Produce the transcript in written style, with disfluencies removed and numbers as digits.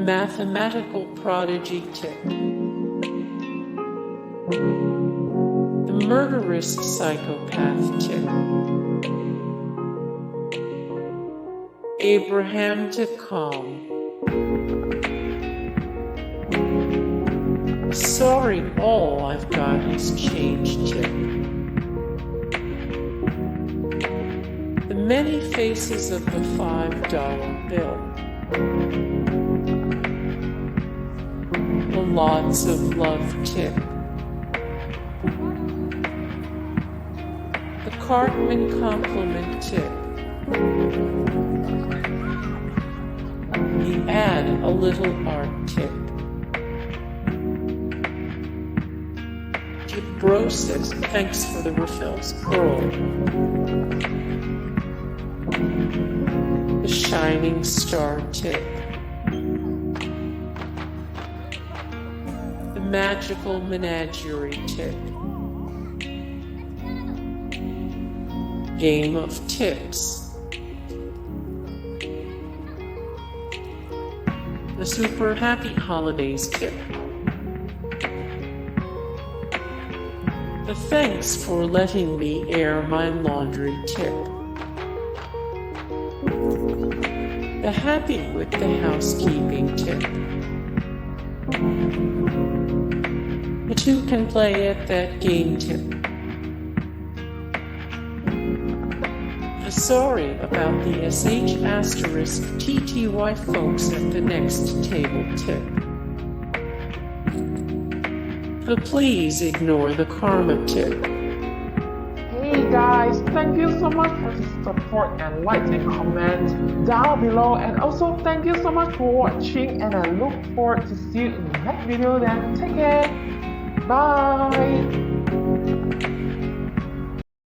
Mathematical Prodigy Tip. The Murderous Psychopath Tip. Abraham Tipcoln. Sorry, all I've got is change tip. The many faces of the $5 bill. The lots of love tip. The Cartman Compliment Tip. The add a little art tip. Bro says, thanks for the refills, girl. The Shining Star Tip. The Magical Menagerie Tip. Game of Tips. The Super Happy Holidays Tip. The thanks for letting me air my laundry tip. The happy with the housekeeping tip. The two can play at that game tip. The sorry about the sh*TTY folks at the next table tip. But please ignore the karma tip. Hey guys, thank you so much for the support and like and comment down below, and also thank you so much for watching, and I look forward to see you in the next video then. Take care. Bye.